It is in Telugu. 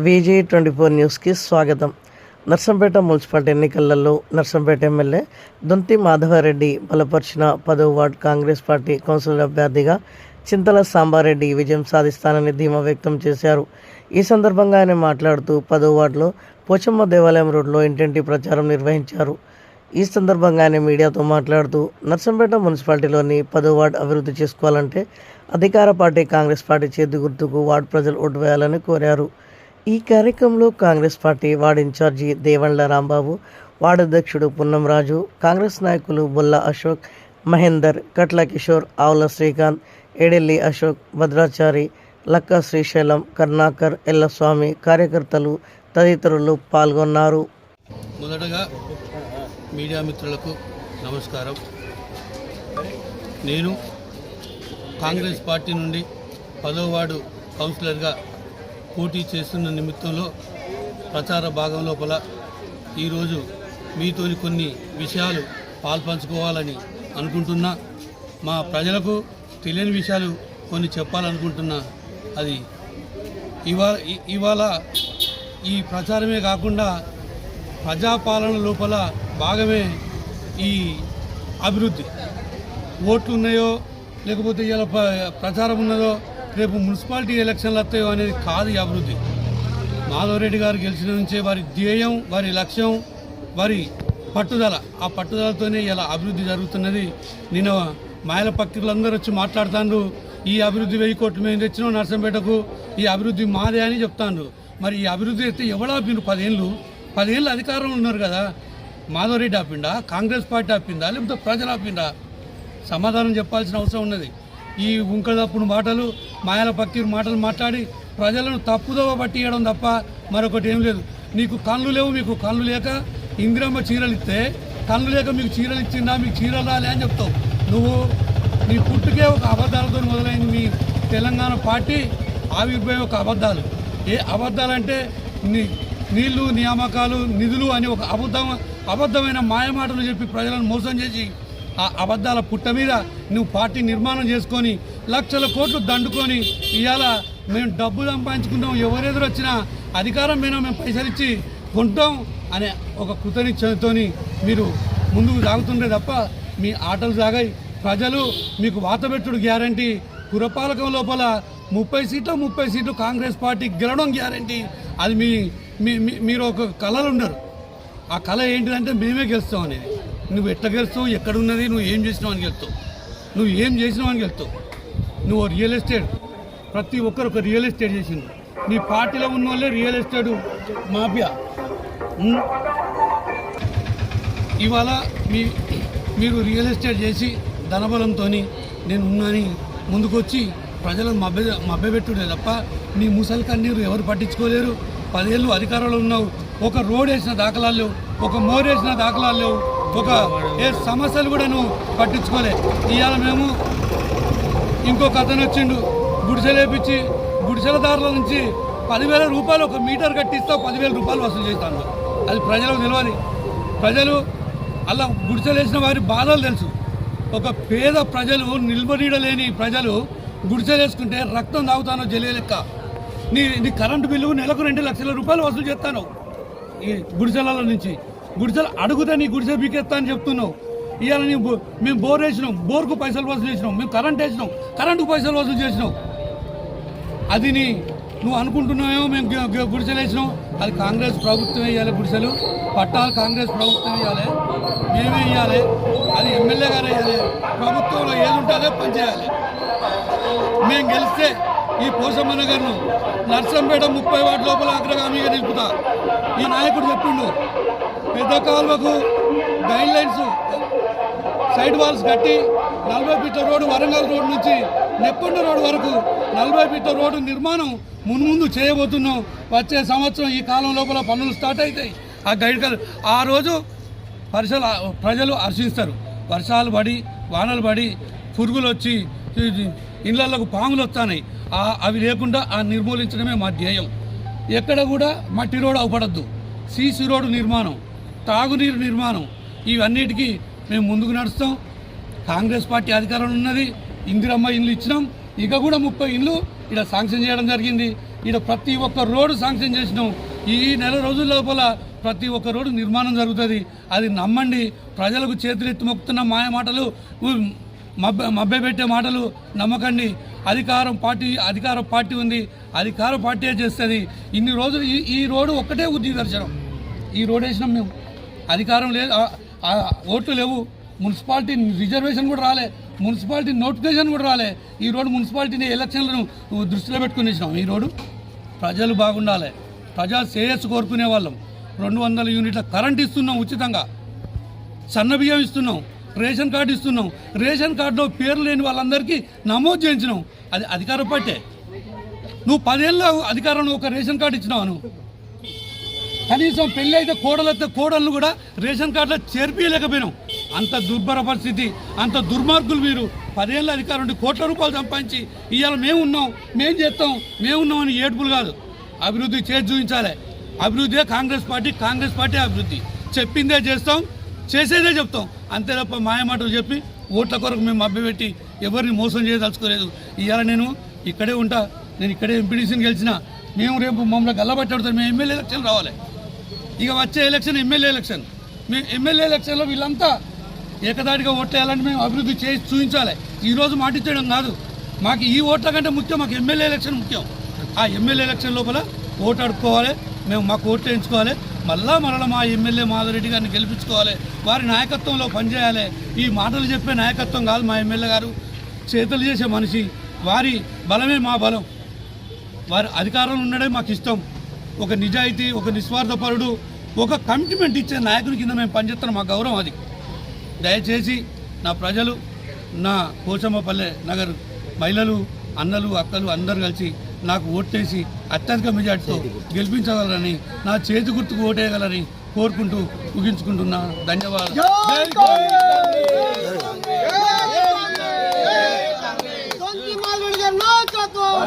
VG24 న్యూస్కి స్వాగతం. నర్సంపేట మున్సిపల్ ఎన్నికలలో నర్సంపేట ఎమ్మెల్యే దొంతి మాధవరెడ్డి బలపరిచిన 10వ వార్డు కాంగ్రెస్ పార్టీ కౌన్సిలర్ అభ్యర్థిగా చింతల సాంబారెడ్డి విజయం సాధిస్తానని ధీమా వ్యక్తం చేశారు. ఈ సందర్భంగా ఆయన మాట్లాడుతూ 10వ వార్డులో పోచమ్మ దేవాలయం రోడ్లో ఇంటింటి ప్రచారం నిర్వహించారు. ఈ సందర్భంగా ఆయన మీడియాతో మాట్లాడుతూ నర్సంపేట మున్సిపాలిటీలోని 10వ వార్డు అభివృద్ధి చేసుకోవాలంటే అధికార పార్టీ కాంగ్రెస్ పార్టీ చేతి గుర్తుకు వార్డు ప్రజలు ఓటు వేయాలని కోరారు. ఈ కార్యక్రమంలో Congress party ward incharge Devandla Rambabu, ward అధ్యక్షుడు పున్నంరాజు, కాంగ్రెస్ నాయకులు బొల్ల అశోక్, మహేందర్, కట్ల కిషోర్, ఆవుల శ్రీకాంత్, ఏడెల్లి అశోక్, భద్రాచారి, లక్క శ్రీశైలం, కర్ణాకర్, ఎల్లస్వామి, కార్యకర్తలు తదితరులు పాల్గొన్నారు. మొదటగా మీడియా మిత్రులకు నమస్కారం. నేను కాంగ్రెస్ పార్టీ నుండి 10వ వార్డు కౌన్సిలర్గా పోటీ చేస్తున్న నిమిత్తంలో ప్రచార భాగం లోపల ఈరోజు మీతోని కొన్ని విషయాలు పాల్పంచుకోవాలని అనుకుంటున్నా. మా ప్రజలకు తెలియని విషయాలు కొన్ని చెప్పాలనుకుంటున్నా. అది ఇవాళ ఈ ప్రచారమే కాకుండా ప్రజాపాలన లోపల భాగమే ఈ అభివృద్ధి. ఓట్లు ఉన్నాయో లేకపోతే ఇలా ప్రచారం ఉన్నదో రేపు మున్సిపాలిటీ ఎలక్షన్లు వస్తాయో అనేది కాదు ఈ అభివృద్ధి. మాధవరెడ్డి గారు గెలిచిన నుంచే వారి ధ్యేయం, వారి లక్ష్యం, వారి పట్టుదల, ఆ పట్టుదలతోనే ఇలా అభివృద్ధి జరుగుతున్నది. నేను మాయల పత్రికలందరూ వచ్చి మాట్లాడుతాండ్రు, ఈ అభివృద్ధి 1000 కోట్లు మేము తెచ్చినాం నర్సంపేటకు, ఈ అభివృద్ధి మాదే అని చెప్తాండ్రు. మరి ఈ అభివృద్ధి అయితే ఎవడా ఆపిండు? 10 ఏళ్ళు అధికారంలో ఉన్నారు కదా. మాధవరెడ్డి ఆపిండా, కాంగ్రెస్ పార్టీ ఆపిందా, లేకపోతే ప్రజలు ఆపిండా? సమాధానం చెప్పాల్సిన అవసరం ఉన్నది. ఈ ఉంకదప్పుడు మాటలు, మాయల పక్కీరు మాటలు మాట్లాడి ప్రజలను తప్పుదోవ పట్టియడం తప్ప మరొకటి ఏం లేదు. నీకు కళ్ళు లేవు, మీకు కళ్ళు లేక ఇందిరమ్మ చీరలు ఇస్తే కళ్ళు లేక మీకు చీరలు ఇచ్చిందా, మీకు చీరలు రాలే అని చెప్తావు. నువ్వు నీ పుట్టుకే ఒక అబద్ధాలతో మొదలైంది. మీ తెలంగాణ పార్టీ ఆవిర్భావం ఒక అబద్ధాలు. ఏ అబద్ధాలంటే నీళ్లు, నియామకాలు, నిధులు అని ఒక అబద్ధమైన మాయమాటలు చెప్పి ప్రజలను మోసం చేసి ఆ అబద్ధాల పుట్ట మీద నువ్వు పార్టీ నిర్మాణం చేసుకొని లక్షల కోట్లు దండుకొని ఇవాళ మేము డబ్బు సంపాదించుకుంటాం, ఎవరెదురు వచ్చినా అధికారం మీద మేము పైసలు ఇచ్చి కొంటాం అనే ఒక కృతనిశ్చయంతో మీరు ముందుకు సాగుతుండే తప్ప మీ ఆటలు సాగాయి. ప్రజలు మీకు వాతబెట్టుడు గ్యారంటీ. పురపాలకం లోపల 30 సీట్లు కాంగ్రెస్ పార్టీ గెలవడం గ్యారంటీ. అది మీరు ఒక కళలు ఉండరు. ఆ కళ ఏంటిదంటే మేమే గెలుస్తాం అనేది. నువ్వు ఎట్లా గెలుస్తావు, ఎక్కడున్నది, నువ్వు ఏం చేసినావు అని గెలుస్తావు, నువ్వు ఏం చేసినావు అని గెలుస్తావు. నువ్వు రియల్ ఎస్టేట్, ప్రతి ఒక్కరు ఒక రియల్ ఎస్టేట్ చేసింది. నీ పార్టీలో ఉన్న వాళ్ళే రియల్ ఎస్టేట్ మాఫియా. ఇవాళ మీరు రియల్ ఎస్టేట్ చేసి ధనబలంతో నేను ఉన్నాని ముందుకొచ్చి ప్రజలను మభ్యపెట్టుడే తప్ప నీ ముసలి కన్నీరు ఎవరు పట్టించుకోలేరు. 10 ఏళ్ళు అధికారంలో ఉన్నావు, ఒక రోడ్ వేసిన దాఖలాలు లేవు, ఒక మోర్ వేసిన దాఖలాలు లేవు, ఒక ఏ సమస్యలు కూడా నువ్వు పట్టించుకోలే. ఇవాళ మేము ఇంకొక అతను వచ్చిండు, గుడిసెలేపించి గుడిసెలదారుల నుంచి 10,000 రూపాయలు ఒక మీటర్ కట్టిస్తావు, 10,000 రూపాయలు వసూలు చేస్తాను. అది ప్రజలకు తెలియాలి. ప్రజలు అలా గుడిసెలేసిన వారి బాధలు తెలుసు. ఒక పేద ప్రజలు, నిలబడలేని ప్రజలు గుడిసెలేసుకుంటే రక్తం తాగుతానో జలే లెక్క. నీ కరెంటు బిల్లు నెలకు 2 లక్షల రూపాయలు వసూలు చేస్తాను. ఈ గుడిసెల నుంచి గుడిసెలు అడుగుతే నీ గుడిసె బీకేస్తా అని చెప్తున్నావు. ఇవాళ మేము బోర్ వేసినాం, బోర్కు పైసలు వసూలు చేసినాం. మేము కరెంట్ వేసినాం, కరెంటుకు పైసలు వసూలు చేసినాం. అది నువ్వు అనుకుంటున్నావేమో మేము గుడిసెలు వేసినాం. అది కాంగ్రెస్ ప్రభుత్వం వేయాలి. గుడిసెలు పట్టాలు కాంగ్రెస్ ప్రభుత్వం వేయాలి, మేమే ఇవ్వాలి. అది ఎమ్మెల్యే గారు వేయాలి. ప్రభుత్వంలో ఏది ఉంటుందో పనిచేయాలి. మేము గెలిస్తే ఈ పోసమ్మ నగర్ను నర్సంపేట 30 వార్డు లోపల అగ్రగామిగా నిలుపుతా. ఈ నాయకుడు చెప్పిండు, పెద్ద కాలువకు గైడ్ లైన్స్, సైడ్ వాల్స్ కట్టి 40 ఫీట్ల రోడ్డు, వరంగల్ రోడ్డు నుంచి నెక్కొండ రోడ్డు వరకు 40 ఫీట్ల రోడ్డు నిర్మాణం ముందు చేయబోతున్నాం. వచ్చే సంవత్సరం ఈ కాలం లోపల పనులు స్టార్ట్ అవుతాయి. ఆ గైడ్ ఆ రోజు ప్రజలు హర్షిస్తారు. వర్షాలు పడి, వానలు పడి, పురుగులు వచ్చి ఇళ్లకు పాములు వస్తున్నాయి. అవి లేకుండా నిర్మూలించడమే మా ధ్యేయం. ఎక్కడ కూడా మట్టి రోడ్డు అవపడద్దు. సీసీ రోడ్డు నిర్మాణం, తాగునీరు నిర్మాణం, ఇవన్నిటికీ మేము ముందుకు నడుస్తాం. కాంగ్రెస్ పార్టీ అధికారంలో ఉన్నది. ఇందిరమ్మ ఇల్లు ఇచ్చినాం. ఇక కూడా 30 ఇళ్ళు ఇక్కడ శాంక్షన్ చేయడం జరిగింది. ఇక్కడ ప్రతి ఒక్క రోడ్డు శాంక్షన్ చేసినాం. ఈ నెల రోజుల లోపల ప్రతి ఒక్క రోడ్డు నిర్మాణం జరుగుతుంది. అది నమ్మండి. ప్రజలకు చేతులెత్తి మొక్కుతున్న మాయ మాటలు, మభ్యపెట్టే మాటలు నమ్మకండి. అధికార పార్టీ ఉంది, అధికార పార్టీ చేస్తుంది. ఇన్ని రోజులు ఈ రోడ్డు ఒక్కటే ఉద్యోగ దర్శనం. ఈ రోడ్ వేసినాం మేము. అధికారం లేదు, ఓట్లు లేవు, మున్సిపాలిటీ రిజర్వేషన్ కూడా రాలే, మున్సిపాలిటీ నోటిఫికేషన్ కూడా రాలే. ఈ రోడ్డు మున్సిపాలిటీని ఎలక్షన్లను దృష్టిలో పెట్టుకుని ఇచ్చినాం. ఈ రోడ్డు ప్రజలు బాగుండాలి, ప్రజా శ్రేయస్సు కోరుకునే వాళ్ళం. 200 యూనిట్ల కరెంట్ ఇస్తున్నాం ఉచితంగా, సన్నబియ్యం ఇస్తున్నాం, రేషన్ కార్డు ఇస్తున్నాం. రేషన్ కార్డులో పేర్లు లేని వాళ్ళందరికీ నమోదు చేయించినాం. అది అధికార పార్టీ. నువ్వు 10 ఏళ్ళ అధికారంలో ఒక రేషన్ కార్డు ఇచ్చినావు. నువ్వు కనీసం పెళ్ళి అయితే కోడళ్ళు కూడా రేషన్ కార్డులో చేర్పియలేకపోయినాం. అంత దుర్భర పరిస్థితి, అంత దుర్మార్గులు మీరు. 10 ఏళ్ళ అధికారం ఉండి కోట్ల రూపాయలు సంపాదించి ఇవాళ మేమున్నాం, మేం చేస్తాం, మేమున్నామని ఏడుపులు కాదు. అభివృద్ధి చేసి చూపించాలి. అభివృద్ధి కాంగ్రెస్ పార్టీ అభివృద్ధి. చెప్పిందే చేస్తాం, చేసేదే చెప్తాం. అంతే తప్ప మాయమాటలు చెప్పి ఓట్ల కొరకు మేము మభ్యపెట్టి ఎవరిని మోసం చేయదలుచుకోలేదు. ఇవాళ నేను ఇక్కడే ఉంటా, నేను ఇక్కడే ఎంపీడీసీని గెలిచిన. మేము రేపు మమ్మల్ని గల్లబట్టాడుతాం. మేము ఎమ్మెల్యే ఎలక్షన్ రావాలి. ఇక వచ్చే ఎలక్షన్ ఎమ్మెల్యే ఎలక్షన్. మేము ఎమ్మెల్యే ఎలక్షన్లో వీళ్ళంతా ఏకదాటిగా ఓట్లు వేయాలంటే మేము అభివృద్ధి చేసి చూపించాలి. ఈరోజు మాటించడం కాదు. మాకు ఈ ఓట్ల కంటే ముఖ్యం, మాకు ఎమ్మెల్యే ఎలక్షన్ ముఖ్యం. ఆ ఎమ్మెల్యే ఎలక్షన్ లోపల ఓటు అడుక్కోవాలి, మేము మాకు ఓట్లు వేయించుకోవాలి. మళ్ళా మా ఎమ్మెల్యే మాధవరెడ్డి గారిని గెలిపించుకోవాలి. వారి నాయకత్వంలో పనిచేయాలి. ఈ మాటలు చెప్పే నాయకత్వం కాదు మా ఎమ్మెల్యే గారు, చేతలు చేసే మనిషి. వారి బలమే మా బలం. వారి అధికారంలో ఉండడే మాకు ఇష్టం. ఒక నిజాయితీ, ఒక నిస్వార్థపరుడు, ఒక కమిట్మెంట్ ఇచ్చే నాయకుని కింద మేము పనిచేస్తున్నాం. మా గౌరవం అది. దయచేసి నా ప్రజలు, నా పోచమ్మపల్లె నగర్ మహిళలు, అన్నలు, అక్కలు అందరూ కలిసి నాకు ఓటేసి అత్యధిక మెజార్టీతో గెలిపించగలరని, నా చేతి గుర్తుకు ఓటేయగలరని కోరుకుంటూ ముగించుకుంటున్నా. ధన్యవాదాలు. నాయకత్వం